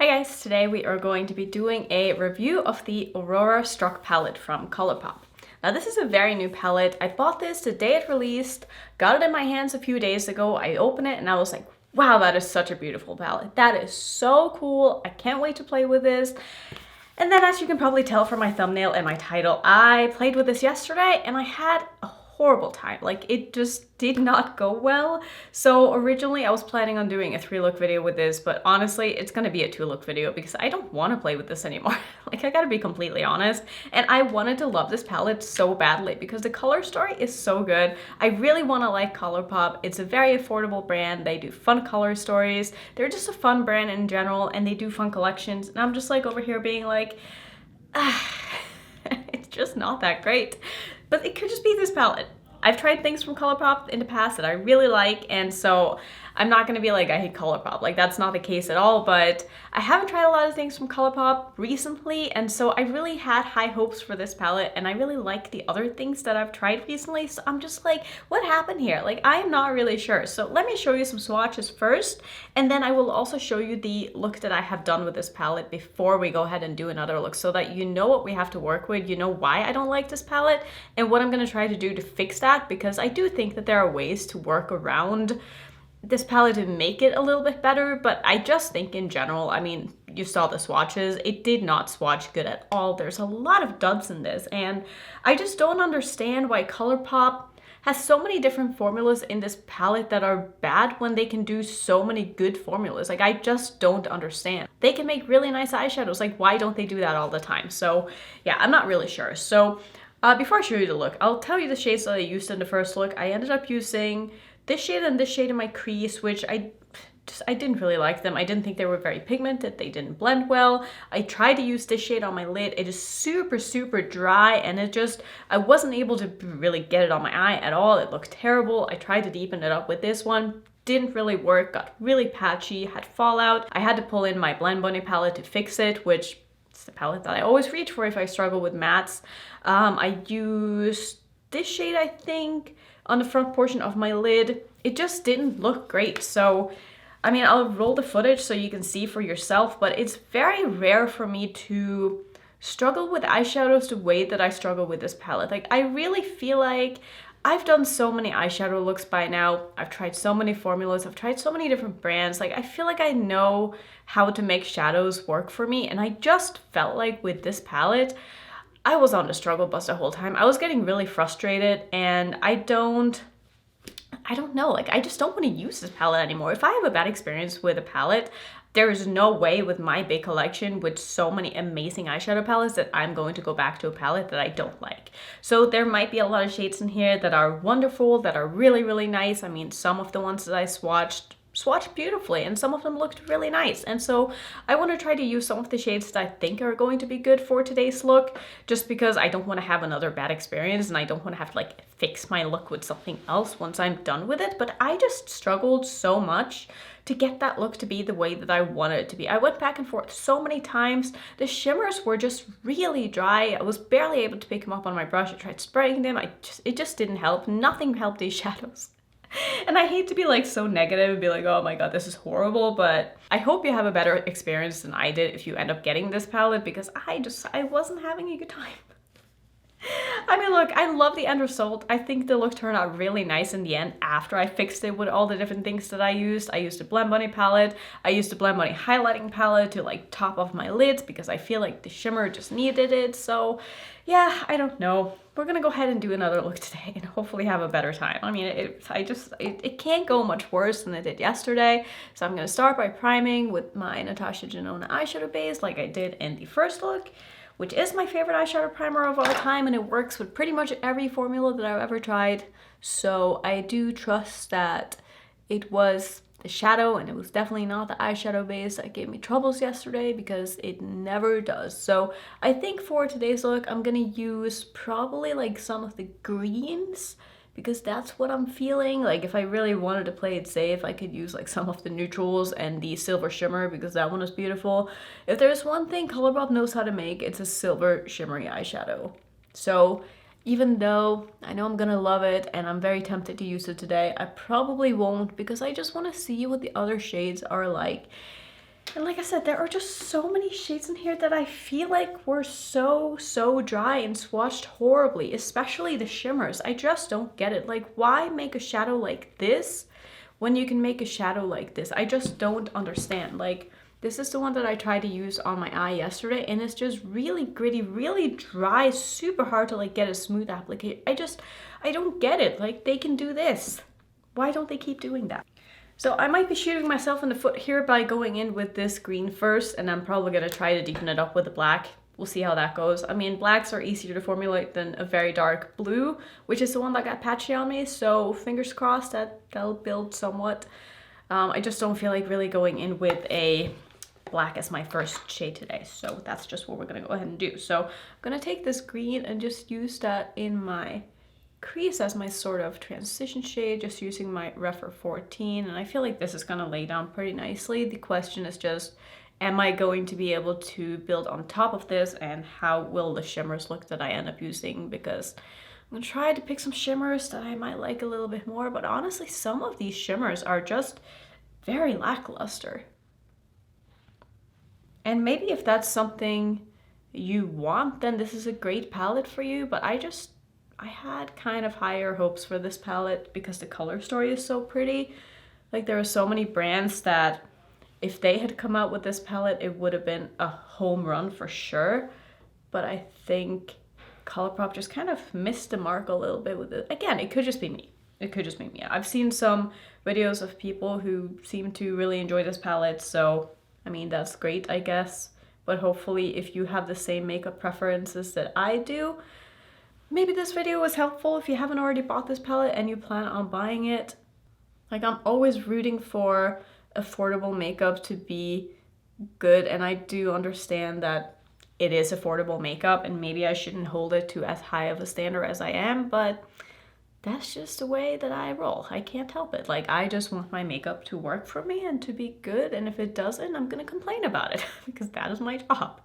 Hi guys, today we are going to be doing a review of the Aurora Struck palette from Colourpop. Now this is a very new palette. I bought this the day it released, got it in my hands a few days ago. I opened it and I was like, wow, that is such a beautiful palette. That is so cool. I can't wait to play with this. And then as you can probably tell from my thumbnail and my title, I played with this yesterday and I had a horrible time. Like, it just did not go well. So originally I was planning on doing a 3-look video with this, but honestly it's gonna be a 2-look video because I don't want to play with this anymore. Like, I gotta be completely honest. And I wanted to love this palette so badly because the color story is so good. I really want to like Colourpop. It's a very affordable brand. They do fun color stories. They're just a fun brand in general, and they do fun collections. And I'm just like over here being like, it's just not that great. But it could just be this palette. I've tried things from Colourpop in the past that I really like, and so I'm not gonna be like, I hate Colourpop. Like, that's not the case at all, but I haven't tried a lot of things from Colourpop recently, and so I really had high hopes for this palette, and I really like the other things that I've tried recently, so I'm just like, what happened here? Like, I'm not really sure. So let me show you some swatches first, and then I will also show you the look that I have done with this palette before we go ahead and do another look, so that you know what we have to work with, you know why I don't like this palette, and what I'm gonna try to do to fix that, because I do think that there are ways to work around this palette to make it a little bit better. But I just think in general, I mean, you saw the swatches, it did not swatch good at all. There's a lot of duds in this, and I just don't understand why Colourpop has so many different formulas in this palette that are bad when they can do so many good formulas. Like, I just don't understand. They can make really nice eyeshadows. Like, why don't they do that all the time? So yeah, I'm not really sure. So before I show you the look, I'll tell you the shades that I used in the first look. I ended up using this shade and this shade in my crease, which I didn't really like them. I didn't think they were very pigmented. They didn't blend well. I tried to use this shade on my lid. It is super, super dry, and I wasn't able to really get it on my eye at all. It looked terrible. I tried to deepen it up with this one. Didn't really work, got really patchy, had fallout. I had to pull in my Blend Bunny palette to fix it, which is the palette that I always reach for if I struggle with mattes. I used this shade, I think, on the front portion of my lid. It just didn't look great. So, I mean, I'll roll the footage so you can see for yourself, but it's very rare for me to struggle with eyeshadows the way that I struggle with this palette. Like, I really feel like I've done so many eyeshadow looks by now. I've tried so many formulas. I've tried so many different brands. Like, I feel like I know how to make shadows work for me, and I just felt like with this palette, I was on the struggle bus the whole time. I was getting really frustrated, and I don't know, like, I just don't want to use this palette anymore. If I have a bad experience with a palette, there is no way with my big collection with so many amazing eyeshadow palettes that I'm going to go back to a palette that I don't like. So there might be a lot of shades in here that are wonderful, that are really, really nice. I mean, some of the ones that I swatched beautifully, and some of them looked really nice. And so I want to try to use some of the shades that I think are going to be good for today's look, just because I don't want to have another bad experience, and I don't want to have to like fix my look with something else once I'm done with it. But I just struggled so much to get that look to be the way that I wanted it to be. I went back and forth so many times. The shimmers were just really dry. I was barely able to pick them up on my brush. I tried spraying them. It just didn't help. Nothing helped these shadows. And I hate to be like so negative and be like, oh my god, this is horrible, but I hope you have a better experience than I did if you end up getting this palette, because I wasn't having a good time. I mean, look, I love the end result. I think the look turned out really nice in the end after I fixed it with all the different things that I used. I used a Blend Bunny palette. I used a Blend Bunny highlighting palette to like top off my lids because I feel like the shimmer just needed it. So yeah, I don't know. We're gonna go ahead and do another look today and hopefully have a better time. I mean, it can't go much worse than it did yesterday. So I'm gonna start by priming with my Natasha Denona eyeshadow base like I did in the first look, which is my favorite eyeshadow primer of all time, and it works with pretty much every formula that I've ever tried. So I do trust that it was the shadow, and it was definitely not the eyeshadow base that gave me troubles yesterday, because it never does. So I think for today's look, I'm gonna use probably like some of the greens, because that's what I'm feeling. Like, if I really wanted to play it safe, I could use like some of the neutrals and the silver shimmer, because that one is beautiful. If there's one thing Colourpop knows how to make, it's a silver shimmery eyeshadow. So even though I know I'm gonna love it and I'm very tempted to use it today, I probably won't, because I just want to see what the other shades are like. And like I said, there are just so many shades in here that I feel like were so dry and swatched horribly, especially the shimmers. I just don't get it. Like, why make a shadow like this when you can make a shadow like this? I just don't understand. Like, this is the one that I tried to use on my eye yesterday, and it's just really gritty, really dry, super hard to like get a smooth application. I don't get it. Like, they can do this. Why don't they keep doing that? So I might be shooting myself in the foot here by going in with this green first, and I'm probably gonna try to deepen it up with the black. We'll see how that goes. I mean, blacks are easier to formulate than a very dark blue, which is the one that got patchy on me, so fingers crossed that that'll build somewhat. I just don't feel like really going in with a black as my first shade today, so that's just what we're gonna go ahead and do. So I'm gonna take this green and just use that in my crease as my sort of transition shade, just using my Rephr 14, and I feel like this is gonna lay down pretty nicely. The question is just, am I going to be able to build on top of this, and how will the shimmers look that I end up using? Because I'm gonna try to pick some shimmers that I might like a little bit more, but honestly some of these shimmers are just very lackluster. And maybe if that's something you want, then this is a great palette for you, but I had kind of higher hopes for this palette because the color story is so pretty. Like, there are so many brands that if they had come out with this palette, it would have been a home run for sure. But I think Colourpop just kind of missed the mark a little bit with it. Again, it could just be me. It could just be me. I've seen some videos of people who seem to really enjoy this palette, so I mean, that's great, I guess. But hopefully if you have the same makeup preferences that I do, maybe this video was helpful if you haven't already bought this palette and you plan on buying it. Like, I'm always rooting for affordable makeup to be good, and I do understand that it is affordable makeup and maybe I shouldn't hold it to as high of a standard as I am, but that's just the way that I roll. I can't help it. Like, I just want my makeup to work for me and to be good, and if it doesn't, I'm gonna complain about it because that is my job.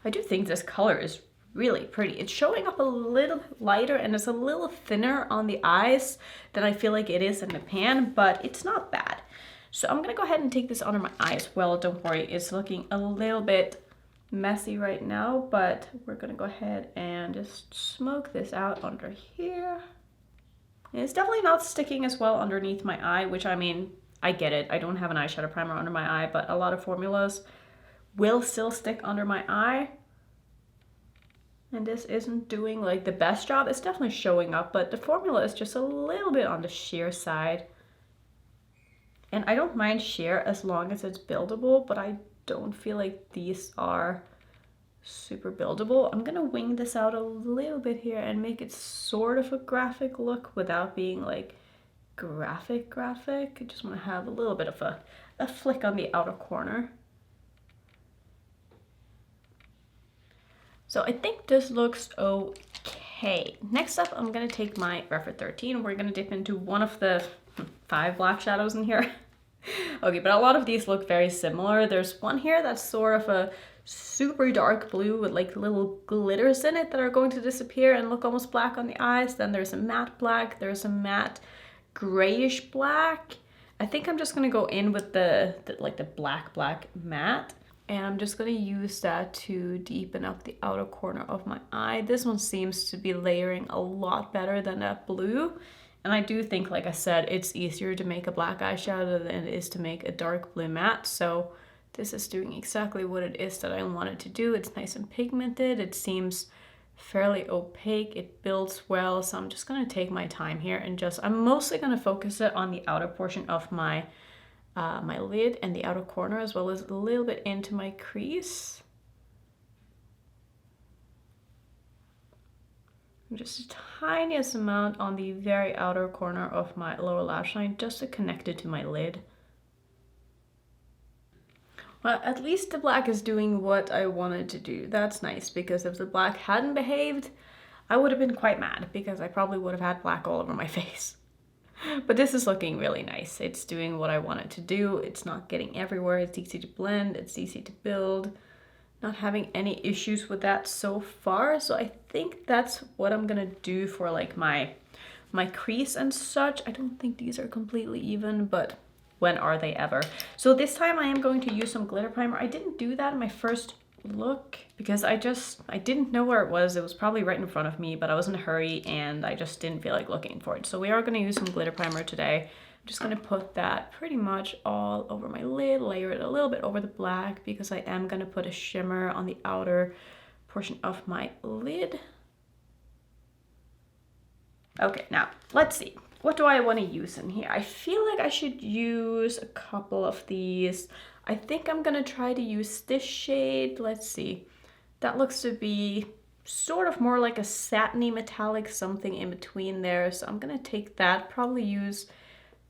I do think this color is really pretty. It's showing up a little lighter and it's a little thinner on the eyes than I feel like it is in the pan, but it's not bad. So I'm gonna go ahead and take this under my eye as well. Don't worry, it's looking a little bit messy right now, but we're gonna go ahead and just smoke this out under here. And it's definitely not sticking as well underneath my eye, which, I mean, I get it. I don't have an eyeshadow primer under my eye, but a lot of formulas will still stick under my eye. And this isn't doing like the best job. It's definitely showing up, but the formula is just a little bit on the sheer side. And I don't mind sheer as long as it's buildable, but I don't feel like these are super buildable. I'm gonna wing this out a little bit here and make it sort of a graphic look without being like graphic. I just want to have a little bit of a flick on the outer corner. So I think this looks okay. Next up, I'm gonna take my Rephr 13. We're gonna dip into one of the 5 black shadows in here. Okay, but a lot of these look very similar. There's one here that's sort of a super dark blue with like little glitters in it that are going to disappear and look almost black on the eyes. Then there's a matte black, there's a matte grayish black. I think I'm just gonna go in with the black matte. And I'm just gonna use that to deepen up the outer corner of my eye. This one seems to be layering a lot better than that blue. And I do think, like I said, it's easier to make a black eyeshadow than it is to make a dark blue matte. So this is doing exactly what it is that I wanted to do. It's nice and pigmented. It seems fairly opaque. It builds well. So I'm just gonna take my time here and I'm mostly gonna focus it on the outer portion of my lid and the outer corner, as well as a little bit into my crease. And just the tiniest amount on the very outer corner of my lower lash line, just to connect it to my lid. Well, at least the black is doing what I wanted to do. That's nice, because if the black hadn't behaved, I would have been quite mad, because I probably would have had black all over my face. But this is looking really nice. It's doing what I want it to do. It's not getting everywhere. It's easy to blend. It's easy to build. Not having any issues with that so far. So I think that's what I'm gonna do for like my crease and such. I don't think these are completely even, but when are they ever? So this time I am going to use some glitter primer. I didn't do that in my first look because I didn't know where it was. It was probably right in front of me, but I was in a hurry and I just didn't feel like looking for it. So we are going to use some glitter primer today. I'm just going to put that pretty much all over my lid, layer it a little bit over the black because I am going to put a shimmer on the outer portion of my lid. Okay, now let's see. What do I want to use in here? I feel like I should use a couple of these. I think I'm gonna try to use this shade. Let's see. That looks to be sort of more like a satiny metallic, something in between there. So I'm gonna take that, probably use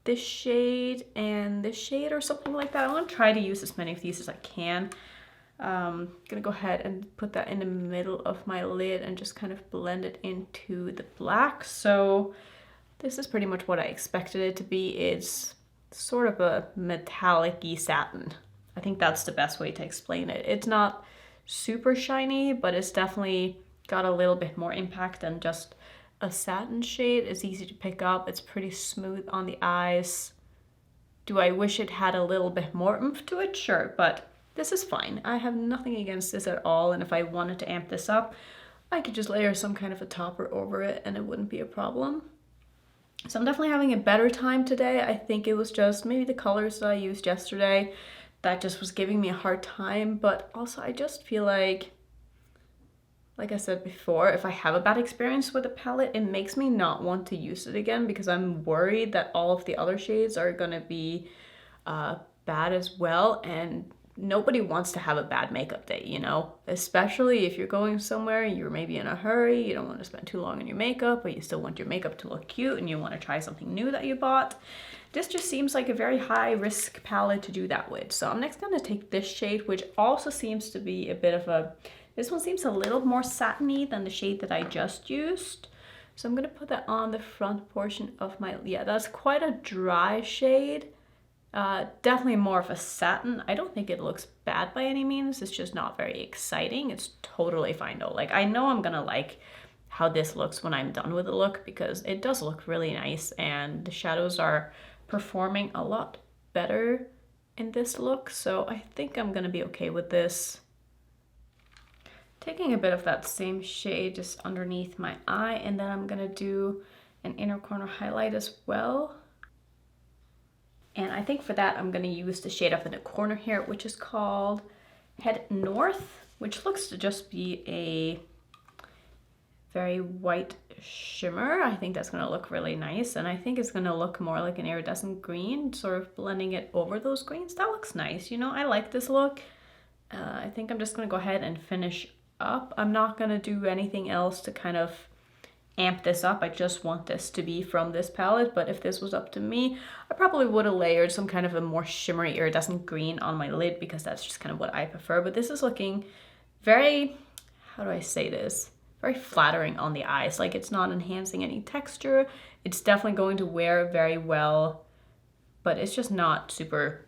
this shade and this shade or something like that. I want to try to use as many of these as I can. I'm gonna go ahead and put that in the middle of my lid and just kind of blend it into the black. So this is pretty much what I expected it to be. It's sort of a metallic-y satin. I think that's the best way to explain it. It's not super shiny, but it's definitely got a little bit more impact than just a satin shade. It's easy to pick up. It's pretty smooth on the eyes. Do I wish it had a little bit more oomph to it? Sure, but this is fine. I have nothing against this at all, and if I wanted to amp this up, I could just layer some kind of a topper over it and it wouldn't be a problem. So I'm definitely having a better time today. I think it was just maybe the colors that I used yesterday that just was giving me a hard time, but also I just feel like I said before, if I have a bad experience with a palette, it makes me not want to use it again because I'm worried that all of the other shades are gonna be bad as well, and nobody wants to have a bad makeup day, you know? Especially if you're going somewhere, you're maybe in a hurry, you don't want to spend too long on your makeup, but you still want your makeup to look cute and you want to try something new that you bought. This just seems like a very high risk palette to do that with. So I'm next going to take this shade, which also seems to be a bit of a, this one seems a little more satiny than the shade that I just used. So I'm going to put that on the front portion of my, yeah, that's quite a dry shade. Definitely more of a satin. I don't think it looks bad by any means. It's just not very exciting. It's totally fine though. Like, I know I'm gonna like how this looks when I'm done with the look because it does look really nice and the shadows are performing a lot better in this look. So I think I'm gonna be okay with this. Taking a bit of that same shade just underneath my eye, and then I'm gonna do an inner corner highlight as well. And I think for that, I'm gonna use the shade up in the corner here, which is called Head North, which looks to just be a very white shimmer. I think that's gonna look really nice. And I think it's gonna look more like an iridescent green, sort of blending it over those greens. That looks nice. You know, I like this look. I think I'm just gonna go ahead and finish up. I'm not gonna do anything else to kind of amp this up. I just want this to be from this palette, but if this was up to me, I probably would have layered some kind of a more shimmery iridescent green on my lid because that's just kind of what I prefer. But this is looking very, how do I say this? Very flattering on the eyes. Like, it's not enhancing any texture. It's definitely going to wear very well, but it's just not super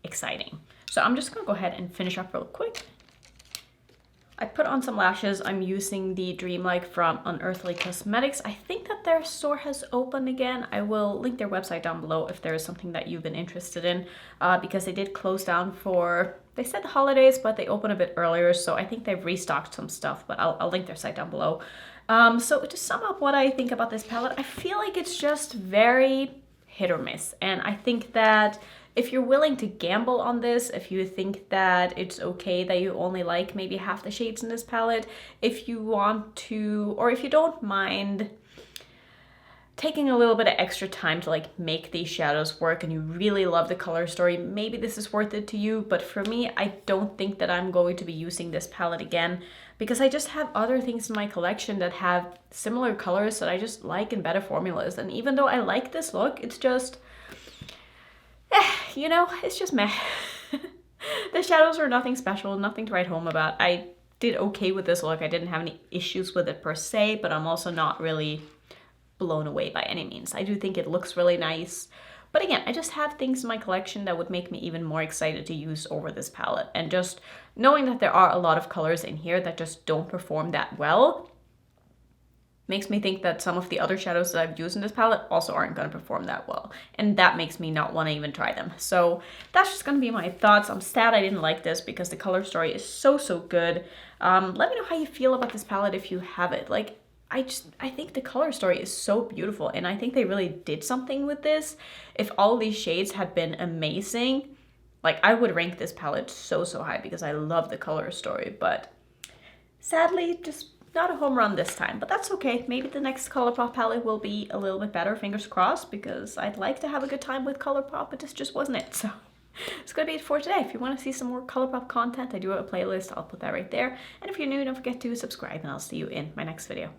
exciting. So I'm just gonna go ahead and finish up real quick. I put on some lashes. I'm using the Dreamlike from Unearthly Cosmetics. I think that their store has opened again. I will link their website down below if there is something that you've been interested in, because they did close down for, they said the holidays, but they opened a bit earlier. So I think they've restocked some stuff, but I'll link their site down below. So to sum up what I think about this palette, I feel like it's just very hit or miss. And I think that if you're willing to gamble on this, if you think that it's okay that you only like maybe half the shades in this palette, if you want to, or if you don't mind taking a little bit of extra time to like make these shadows work and you really love the color story, maybe this is worth it to you. But for me, I don't think that I'm going to be using this palette again because I just have other things in my collection that have similar colors that I just like in better formulas. And even though I like this look, it's just, you know, it's just meh. The shadows are nothing special, nothing to write home about. I did okay with this look. I didn't have any issues with it per se, but I'm also not really blown away by any means. I do think it looks really nice. But again, I just have things in my collection that would make me even more excited to use over this palette. And just knowing that there are a lot of colors in here that just don't perform that well, makes me think that some of the other shadows that I've used in this palette also aren't going to perform that well. And that makes me not want to even try them. So that's just going to be my thoughts. I'm sad I didn't like this because the color story is so good. Let me know how you feel about this palette if you have it. Like, I think the color story is so beautiful, and I think they really did something with this. If all these shades had been amazing, like, I would rank this palette so high because I love the color story, but sadly, just not a home run this time. But that's okay. Maybe the next Colourpop palette will be a little bit better, fingers crossed, because I'd like to have a good time with Colourpop, but this just wasn't it. So it's gonna be it for today. If you want to see some more Colourpop content, I do have a playlist. I'll put that right there. And if you're new, don't forget to subscribe, and I'll see you in my next video.